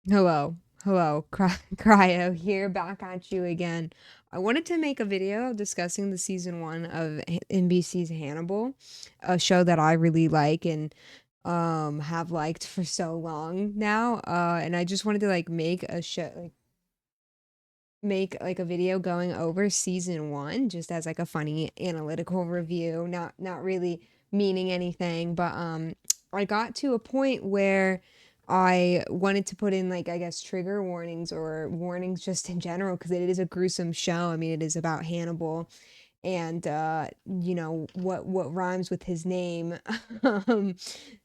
Hello, hello, Cryo here, back at you again. I wanted to make a video discussing the season one of NBC's Hannibal, a show that I really like and have liked for so long now. And I just wanted to like make like a video going over season one, just as like a funny analytical review, not really meaning anything, but I got to a point where I wanted to put in like I guess trigger warnings or warnings just in general because it is a gruesome show. I mean, it is about Hannibal and you know what rhymes with his name. um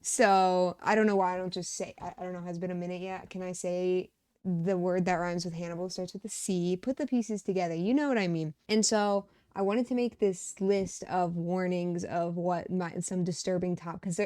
so I don't know why I don't just say I don't know, has it been a minute yet? Can I say the word that rhymes with Hannibal, starts with a C? Put the pieces together, you know what I mean. And so I wanted to make this list of warnings of what might some disturbing top, because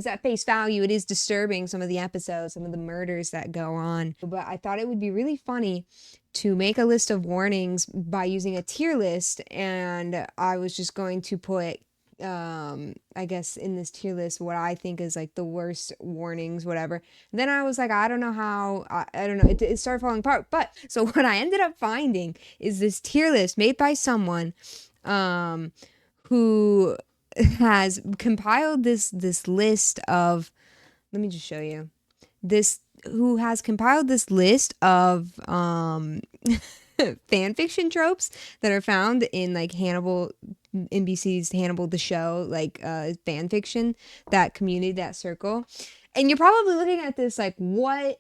at face value it is disturbing, some of the episodes, some of the murders that go on, but I thought it would be really funny to make a list of warnings by using a tier list. And I was just going to put I guess in this tier list what I think is like the worst warnings, whatever. Then I was like, I don't know how, I don't know, it started falling apart. But so what I ended up finding is this tier list made by someone um who has compiled this list of, let me just show you this, who has compiled this list of fan fiction tropes that are found in like Hannibal, NBC's Hannibal the show, like fan fiction, that community, that circle. And you're probably looking at this like, what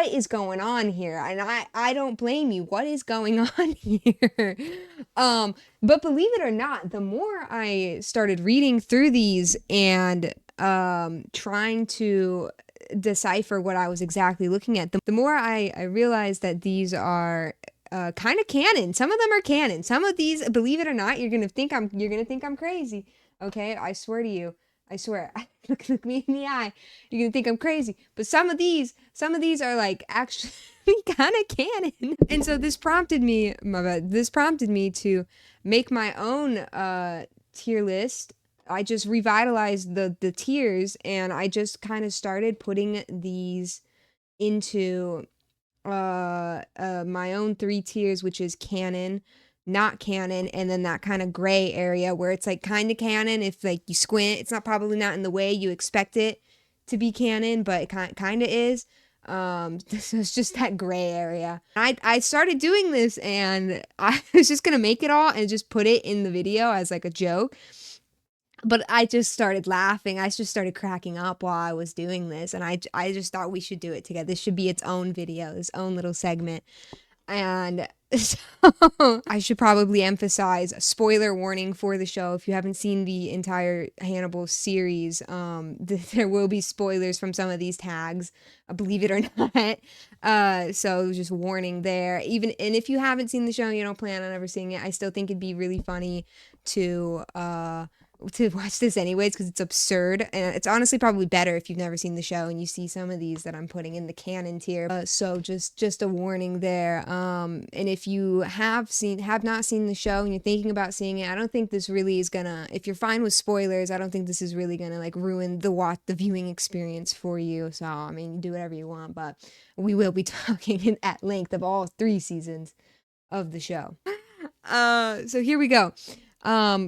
is going on here? And I don't blame you. What is going on here? But believe it or not, the more I started reading through these and trying to decipher what I was exactly looking at, the more I realized that these are kind of canon. Some of them are canon. Some of these, believe it or not, you're gonna think I'm crazy. Okay, I swear to you, I swear. Look me in the eye. You're gonna think I'm crazy. But some of these are like actually kind of canon. And so this prompted me, my bad. This prompted me to make my own tier list. I just revitalized the tiers, and I just kind of started putting these into my own three tiers, which is canon, not canon, and then that kind of gray area where it's like kind of canon. If like you squint, it's not probably not in the way you expect it to be canon, but it kind of is. So it's just that gray area. I started doing this, and I was just gonna make it all and just put it in the video as like a joke, but I just started laughing. I just started cracking up while I was doing this, and I just thought we should do it together. This should be its own video, its own little segment. And so I should probably emphasize a spoiler warning for the show. If you haven't seen the entire Hannibal series, there will be spoilers from some of these tags, believe it or not. So just warning there. Even, and if you haven't seen the show and you don't plan on ever seeing it, I still think it'd be really funny to watch this anyways, because it's absurd, and it's honestly probably better if you've never seen the show and you see some of these that I'm putting in the canon tier. So just a warning there. And if you have not seen the show and you're thinking about seeing it, I don't think this really is gonna, if you're fine with spoilers, I don't think this is really gonna like ruin the viewing experience for you. So I mean, do whatever you want, but we will be talking at length of all three seasons of the show. So here we go.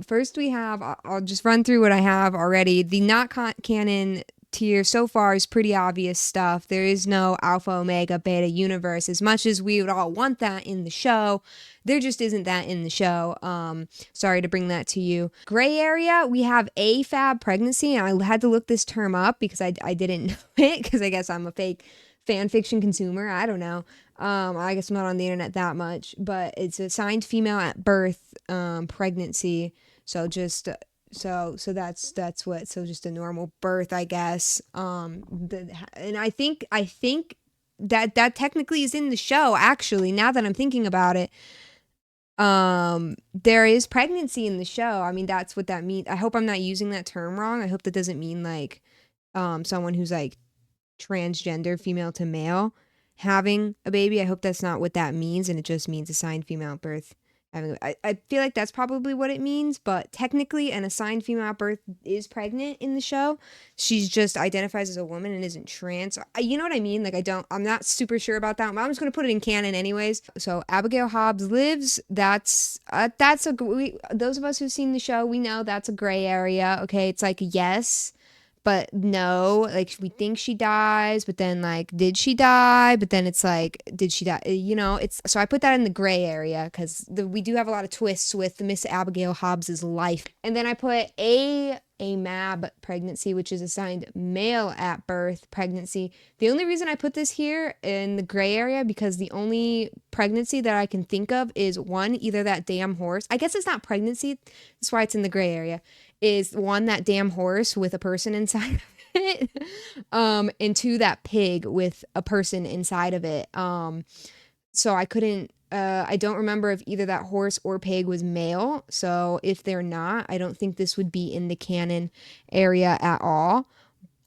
First we have, I'll just run through what I have already. The not canon tier so far is pretty obvious stuff. There is no alpha, omega, beta universe. As much as we would all want that in the show, there just isn't that in the show. Sorry to bring that to you. Gray area, we have AFAB pregnancy, and I had to look this term up because I didn't know it, because I guess I'm a fake fan fiction consumer. I don't know. I guess I'm not on the internet that much, but it's assigned female at birth, pregnancy. So just that's what, so just a normal birth, I guess. And I think that technically is in the show, actually, now that I'm thinking about it. There is pregnancy in the show. I mean, that's what that means. I hope I'm not using that term wrong. I hope that doesn't mean like someone who's like transgender, female to male, having a baby. I hope that's not what that means, and it just means assigned female at birth I feel like that's probably what it means, but technically an assigned female at birth is pregnant in the show. She's just identifies as a woman and isn't trans. You know what I mean? Like I'm not super sure about that, but I'm just going to put it in canon anyways. So Abigail Hobbs lives. That's those of us who've seen the show, we know that's a gray area. Okay. It's like, yes, but no, like we think she dies, but then like, did she die? But then it's like, did she die? You know, it's so I put that in the gray area because we do have a lot of twists with Miss Abigail Hobbs's life. And then I put a MAB pregnancy, which is assigned male at birth pregnancy. The only reason I put this here in the gray area because the only pregnancy that I can think of is one, either that damn horse. I guess it's not pregnancy. That's why it's in the gray area. Is one, that damn horse with a person inside of it, and two, that pig with a person inside of it. So I couldn't, I don't remember if either that horse or pig was male. So if they're not, I don't think this would be in the canon area at all.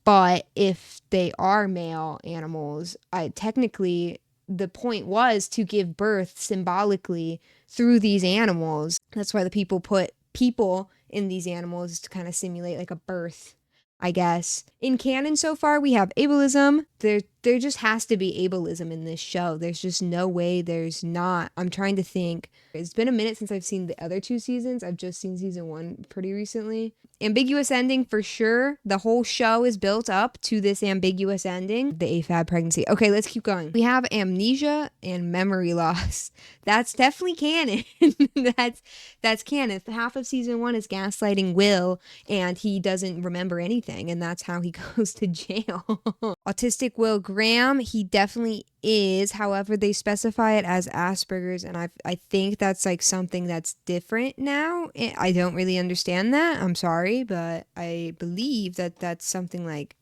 But if they are male animals, technically the point was to give birth symbolically through these animals. That's why the people put people in these animals to kind of simulate like a birth, I guess. In canon so far, we have ableism. There just has to be ableism in this show. There's just no way there's not. I'm trying to think. It's been a minute since I've seen the other 2 seasons. I've just seen season 1 pretty recently. Ambiguous ending for sure. The whole show is built up to this ambiguous ending. The AFAB pregnancy. Okay, let's keep going. We have amnesia and memory loss. That's definitely canon. that's canon. Half of season 1 is gaslighting Will, and he doesn't remember anything, and that's how he goes to jail. Autistic Will Graham, he definitely is. However, they specify it as Asperger's, and I think that's like something that's different now. I don't really understand that. I'm sorry, but I believe that that's something like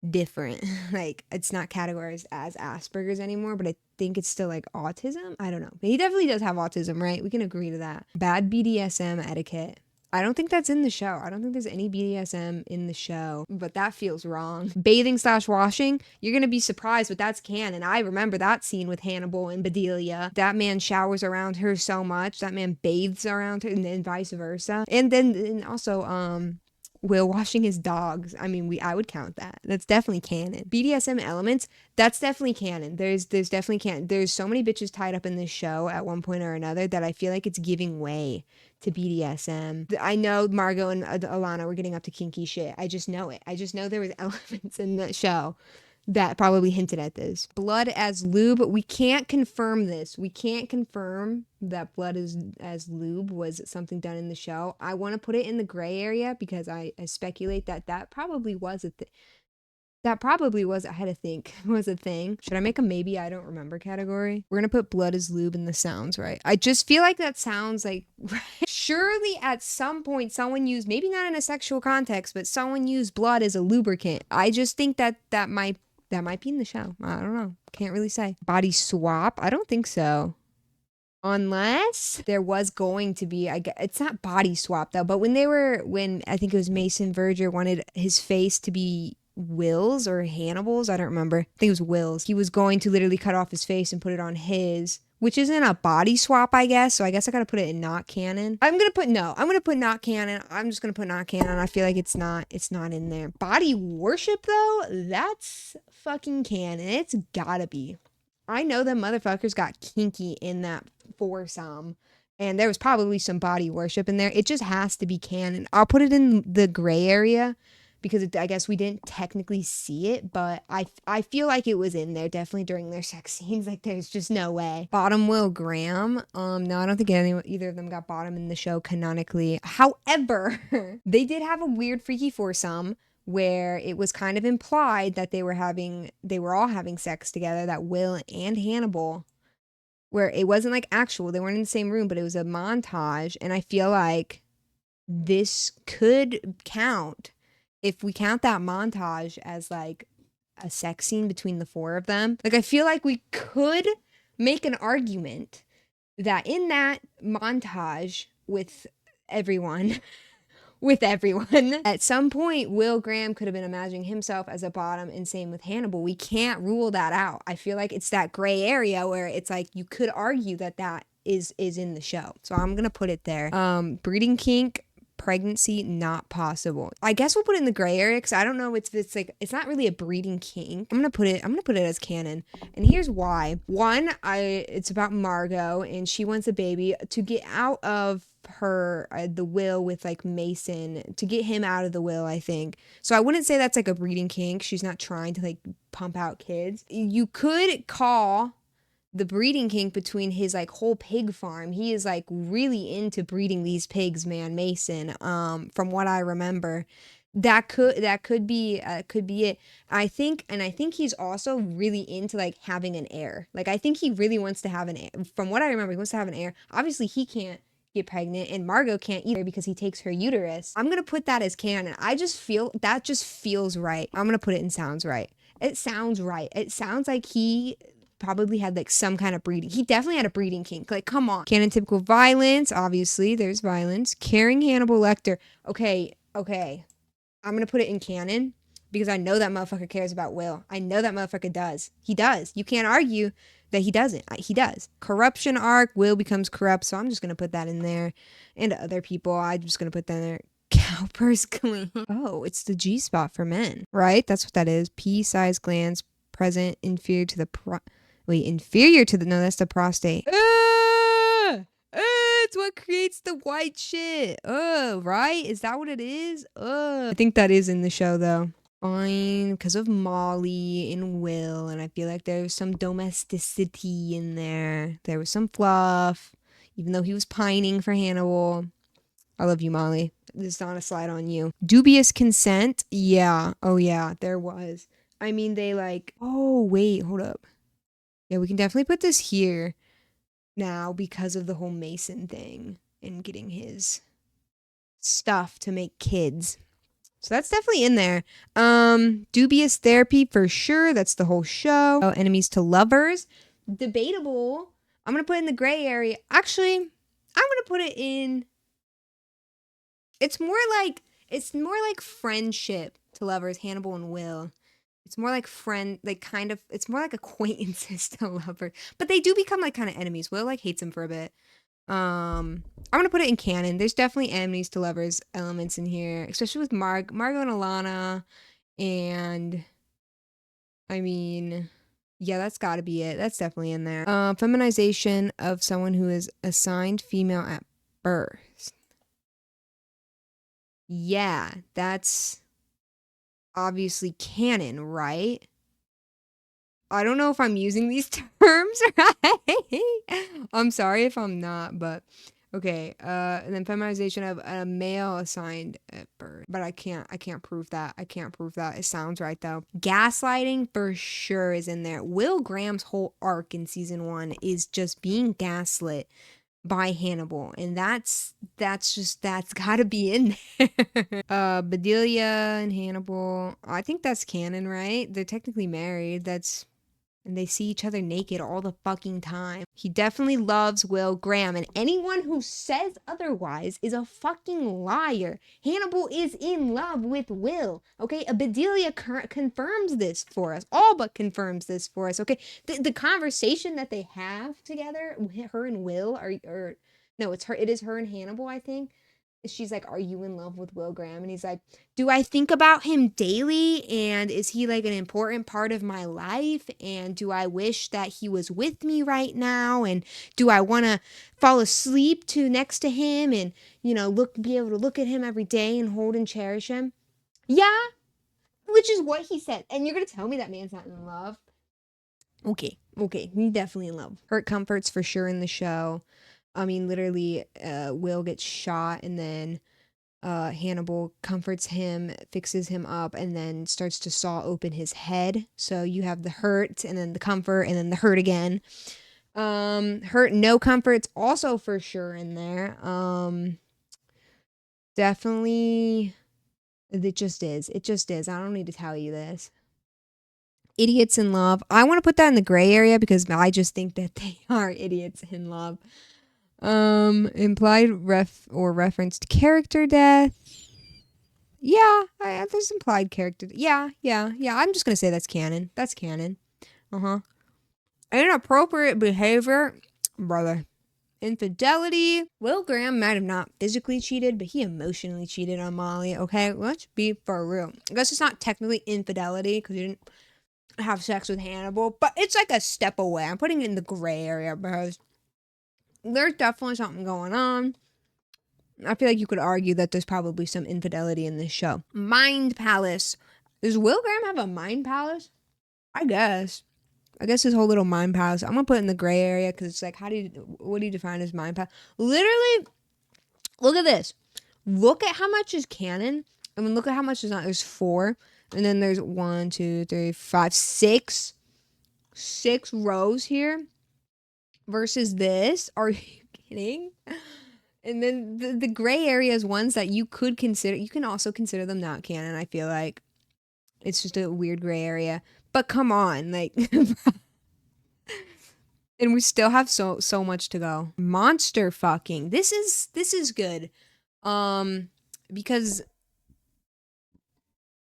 different. Like it's not categorized as Asperger's anymore, but I think it's still like autism. I don't know. But he definitely does have autism, right? We can agree to that. Bad BDSM etiquette. I don't think that's in the show. I don't think there's any BDSM in the show, but that feels wrong. Bathing/washing, you're going to be surprised, but that's canon. I remember that scene with Hannibal and Bedelia. That man showers around her so much. That man bathes around her and then vice versa. And then also, Will washing his dogs. I mean, I would count that. That's definitely canon. BDSM elements, that's definitely canon. There's definitely canon. There's so many bitches tied up in this show at one point or another that I feel like it's giving way to BDSM. I know Margot and Alana were getting up to kinky shit. I just know it. I just know there was elements in the show that probably hinted at this. Blood as lube. We can't confirm this. We can't confirm that blood as lube was something done in the show. I want to put it in the gray area because I speculate that probably was a thing. That probably was, I had to think, was a thing. Should I make a maybe I don't remember category? We're going to put blood as lube in the sounds, right? I just feel like that sounds like, surely at some point someone used, maybe not in a sexual context, but someone used blood as a lubricant. I just think that might be in the show. I don't know. Can't really say. Body swap? I don't think so. Unless there was going to be, it's not body swap though, but when I think it was Mason Verger wanted his face to be Will's or Hannibal's, I don't remember. I think it was Will's. He was going to literally cut off his face and put it on his, which isn't a body swap, I guess. So I guess I gotta put it in not canon. I'm gonna put not canon. I'm just gonna put not canon. I feel like it's not in there. Body worship though, that's fucking canon. It's gotta be. I know them motherfuckers got kinky in that foursome, and there was probably some body worship in there. It just has to be canon. I'll put it in the gray area because I guess we didn't technically see it, but I feel like it was in there definitely during their sex scenes. Like there's just no way. Bottom Will Graham. No, I don't think either of them got bottom in the show canonically. However, they did have a weird freaky foursome where it was kind of implied that they were all having sex together, that Will and Hannibal, where it wasn't like actual, they weren't in the same room, but it was a montage. And I feel like this could count if we count that montage as like a sex scene between the 4 of them. Like I feel like we could make an argument that in that montage with everyone at some point Will Graham could have been imagining himself as a bottom, and same with Hannibal. We can't rule that out. I feel like it's that gray area where it's like you could argue that is in the show. So I'm gonna put it there. Breeding kink, pregnancy not possible. I guess we'll put it in the gray area because I don't know if it's like, it's not really a breeding kink. I'm gonna put it as canon, and here's why. One, it's about Margot, and she wants a baby to get out of her the will with like Mason, to get him out of the will, I think. So I wouldn't say that's like a breeding kink. She's not trying to like pump out kids. You could call the breeding kink between his like whole pig farm. He is like really into breeding these pigs, man, Mason. From what I remember, that could be it. I think he's also really into like having an heir. Like I think he really wants to have an heir. From what I remember, he wants to have an heir. Obviously, he can't get pregnant, and Margot can't either because he takes her uterus. I'm gonna put that as canon. I just feel that just feels right. I'm gonna put it in sounds right. It sounds right. It sounds like he probably had like some kind of breeding. He definitely had a breeding kink. Like, come on. Canon typical violence. Obviously, there's violence. Caring Hannibal Lecter. Okay. I'm gonna put it in canon because I know that motherfucker cares about Will. I know that motherfucker does. He does. You can't argue that he doesn't. He does. Corruption arc. Will becomes corrupt. So I'm just gonna put that in there. And other people, I'm just gonna put that in there. Cowper's gland. Oh, it's the G spot for men, right? That's what that is. P-sized glands present inferior to the no, that's the prostate. It's what creates the white shit. Right? Is that what it is? I think that is in the show though. Fine, because of Molly and Will, and I feel like there was some domesticity in there. There was some fluff, even though he was pining for Hannibal. I love you, Molly. This is not a slide on you. Dubious consent? Yeah. Oh yeah, there was. I mean, they like, oh wait, hold up. Yeah, we can definitely put this here now because of the whole Mason thing and getting his stuff to make kids. So that's definitely in there. Dubious therapy for sure. That's the whole show. Oh, enemies to lovers. Debatable. I'm going to put it in the gray area. Actually, I'm going to put it in. It's more like friendship to lovers, Hannibal and Will. It's more like it's more like acquaintances to lovers. But they do become like kind of enemies. Will like hates him for a bit. I'm gonna put it in canon. There's definitely enemies to lovers elements in here, especially with Margot and Alana. And I mean, yeah, that's gotta be it. That's definitely in there. Feminization of someone who is assigned female at birth. Yeah, that's obviously canon, right? I don't know if I'm using these terms right. I'm sorry if I'm not, but okay. And then feminization of a male assigned at birth. But I can't prove that. It sounds right though. Gaslighting for sure is in there. Will Graham's whole arc in season 1 is just being gaslit by Hannibal, and that's gotta be in there. Bedelia and Hannibal, I think that's canon, right? They're technically married. And they see each other naked all the fucking time. He definitely loves Will Graham, and anyone who says otherwise is a fucking liar. Hannibal is in love with Will, okay? Bedelia confirms this for us, all but confirms this for us, okay? The conversation that they have together, her and Will, no, it is her and Hannibal, I think. She's like, are you in love with Will Graham? And he's like, do I think about him daily? And is he like an important part of my life? And do I wish that he was with me right now? And do I want to fall asleep next to him and, be able to look at him every day and hold and cherish him? Yeah, which is what he said. And you're going to tell me that man's not in love? Okay, he's definitely in love. Hurt comforts for sure in the show. I mean, literally, Will gets shot, and then Hannibal comforts him, fixes him up, and then starts to saw open his head. So you have the hurt, and then the comfort, and then the hurt again. Hurt, no comforts, also for sure in there. Definitely, it just is. I don't need to tell you this. Idiots in love. I want to put that in the gray area because I just think that they are idiots in love. Implied referenced character death. Yeah, there's implied character. Yeah. I'm just gonna say that's canon. That's canon. Inappropriate behavior, brother. Infidelity. Will Graham might have not physically cheated, but he emotionally cheated on Molly. Okay, let's be for real. I guess it's not technically infidelity because he didn't have sex with Hannibal, but it's like a step away. I'm putting it in the gray area because there's definitely something going on. I feel like you could argue that there's probably some infidelity in this show. Mind Palace. Does Will Graham have a mind palace? I guess his whole little mind palace. I'm gonna put it in the gray area because it's like, what do you define as mind palace? Literally, look at this. Look at how much is canon. I mean, look at how much is not. There's 4, and then there's 1, 2, 3, 5, 6 rows here versus this. Are you kidding? And then the gray areas, ones that you could consider, you can also consider them not canon. I feel like it's just a weird gray area. But come on, like, and we still have so much to go. Monster fucking. This is good, because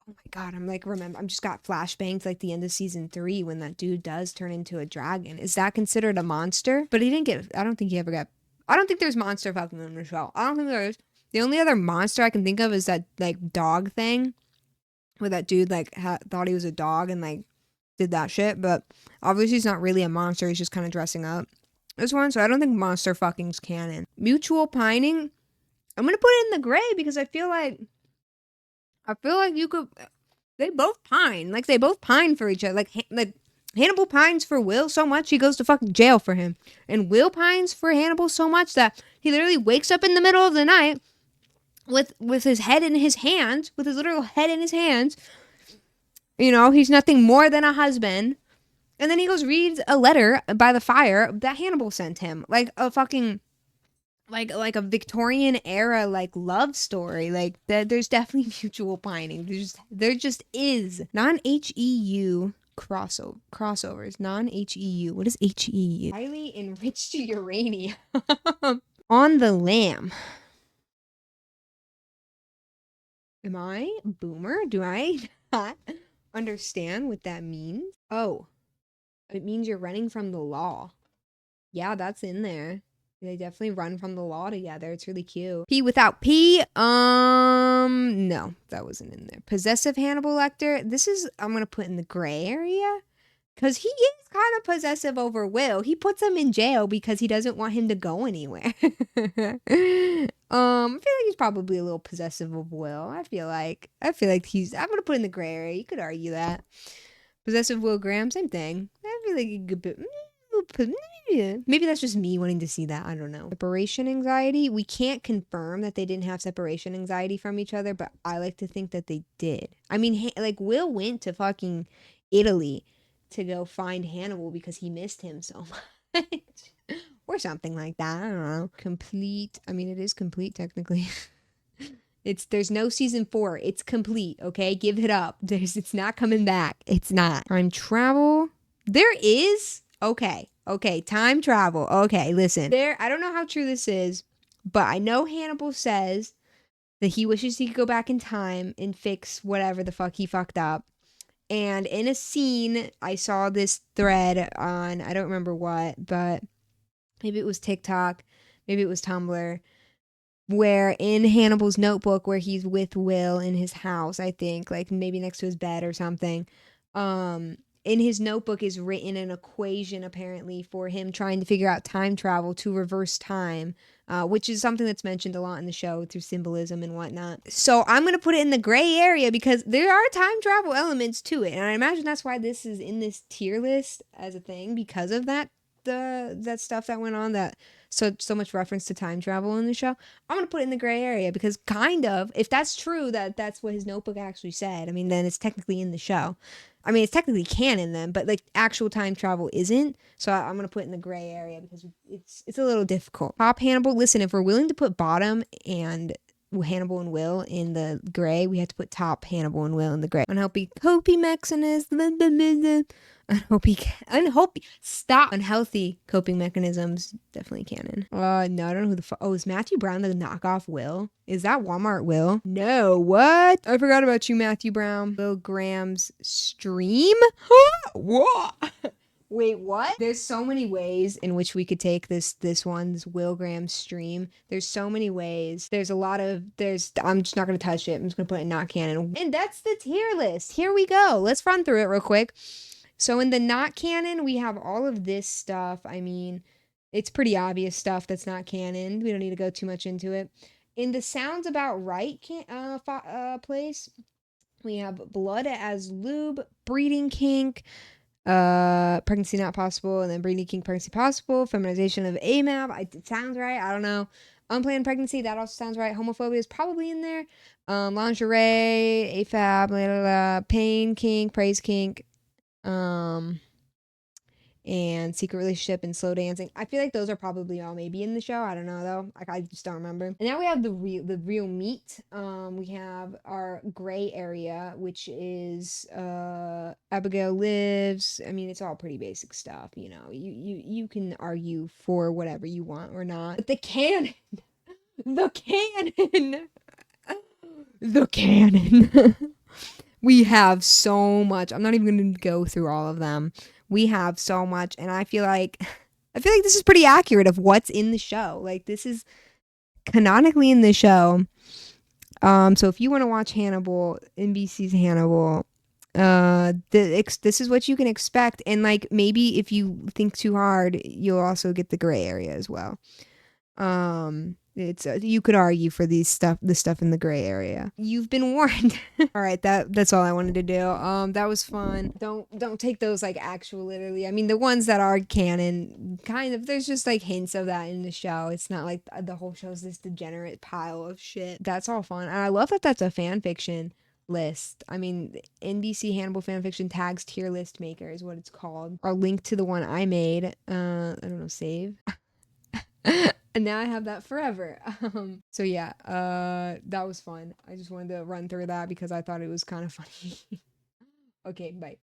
oh my god, I'm just got flashbangs like the end of season 3 when that dude does turn into a dragon. Is that considered a monster? But he didn't get. I don't think he ever got. I don't think there's monster fucking in the show. I don't think there is. The only other monster I can think of is that like dog thing, where that dude like thought he was a dog and like did that shit. But obviously he's not really a monster. He's just kind of dressing up. This one, so I don't think monster fucking's canon. Mutual pining. I'm gonna put it in the gray because I feel like you could. They both pine. Like they both pine for each other. Like Hannibal pines for Will so much he goes to fucking jail for him. And Will pines for Hannibal so much that he literally wakes up in the middle of the night with his head in his hands, with his literal head in his hands. You know, he's nothing more than a husband. And then he goes reads a letter by the fire that Hannibal sent him. Like a fucking like a Victorian era like love story. Like there's definitely mutual pining. There just is. Non-HEU crossovers. Non-HEU. What is HEU? Highly enriched uranium. On the Lamb. Am I a boomer? Do I not understand what that means? Oh, it means you're running from the law. Yeah, that's in there. They definitely run from the law together. It's really cute. P without P. No, that wasn't in there. Possessive Hannibal Lecter. This is, I'm going to put in the gray area. Because he is kind of possessive over Will. He puts him in jail because he doesn't want him to go anywhere. I feel like he's probably a little possessive of Will. I feel like he's, I'm going to put in the gray area. You could argue that. Possessive Will Graham, same thing. I feel like a good bit. Maybe that's just me wanting to see that. I don't know. Separation anxiety. We can't confirm that they didn't have separation anxiety from each other, but I like to think that they did. I mean, like Will went to fucking Italy to go find Hannibal because he missed him so much. Or something like that. I don't know. Complete. I mean, it is complete technically. There's no season 4. It's complete, okay? Give it up. It's not coming back. It's not. Time travel. There is. Okay, time travel. Okay, listen. I don't know how true this is, but I know Hannibal says that he wishes he could go back in time and fix whatever the fuck he fucked up. And in a scene, I saw this thread on, I don't remember what, but maybe it was TikTok, maybe it was Tumblr, where in Hannibal's notebook where he's with Will in his house, I think, like maybe next to his bed or something, in his notebook is written an equation apparently for him trying to figure out time travel to reverse time, which is something that's mentioned a lot in the show through symbolism and whatnot. So I'm going to put it in the gray area because there are time travel elements to it. And I imagine that's why this is in this tier list as a thing, because of that stuff that went on, that so much reference to time travel in the show. I'm going to put it in the gray area because kind of, if that's true, that's what his notebook actually said, I mean, then it's technically in the show. I mean, it's technically canon then, but like actual time travel isn't. So I'm going to put it in the gray area because it's a little difficult. Top Hannibal. Listen, if we're willing to put bottom and Hannibal and Will in the gray, we have to put top Hannibal and Will in the gray. Unhealthy coping mechanisms. Unhealthy coping mechanisms. Definitely canon. No, I don't know who the fuck. Oh, is Matthew Brown the knockoff Will? Is that Walmart Will? No, what? I forgot about you, Matthew Brown. Will Graham's stream? What? Wait, what? There's so many ways in which we could take this one's Will Graham stream. There's so many ways. I'm just not gonna touch it. I'm just gonna put it in not canon. And that's the tier list. Here we go. Let's run through it real quick. So in the not canon, we have all of this stuff. I mean, it's pretty obvious stuff that's not canon. We don't need to go too much into it. In the sounds about right place, we have blood as lube, breeding kink, pregnancy not possible, and then breeding kink, pregnancy possible, feminization of AMAB. It sounds right. I don't know. Unplanned pregnancy, that also sounds right. Homophobia is probably in there. Lingerie, AFAB, blah, blah, blah, pain kink, praise kink, and secret relationship and slow dancing. I feel like those are probably all maybe in the show. I don't know though. Like I just don't remember. And now we have the real meat. We have our gray area, which is Abigail lives. I mean, it's all pretty basic stuff, you know. You can argue for whatever you want or not. But the canon, the canon, the canon. We have so much. I'm not even going to go through all of them. We have so much, and I feel like this is pretty accurate of what's in the show. Like this is canonically in the show. So if you want to watch Hannibal, NBC's Hannibal, this is what you can expect. And like maybe if you think too hard, you'll also get the gray area as well. It's you could argue for the stuff in the gray area. You've been warned. All right, that's all I wanted to do. That was fun. Don't take those like actual literally. I mean, the ones that are canon, kind of. There's just like hints of that in the show. It's not like the whole show's this degenerate pile of shit. That's all fun, and I love that that's a fan fiction list. I mean, NBC Hannibal fanfiction tags tier list maker is what it's called. I'll link to the one I made. I don't know, save. And now I have that forever. So yeah, that was fun. I just wanted to run through that because I thought it was kind of funny. Okay, bye.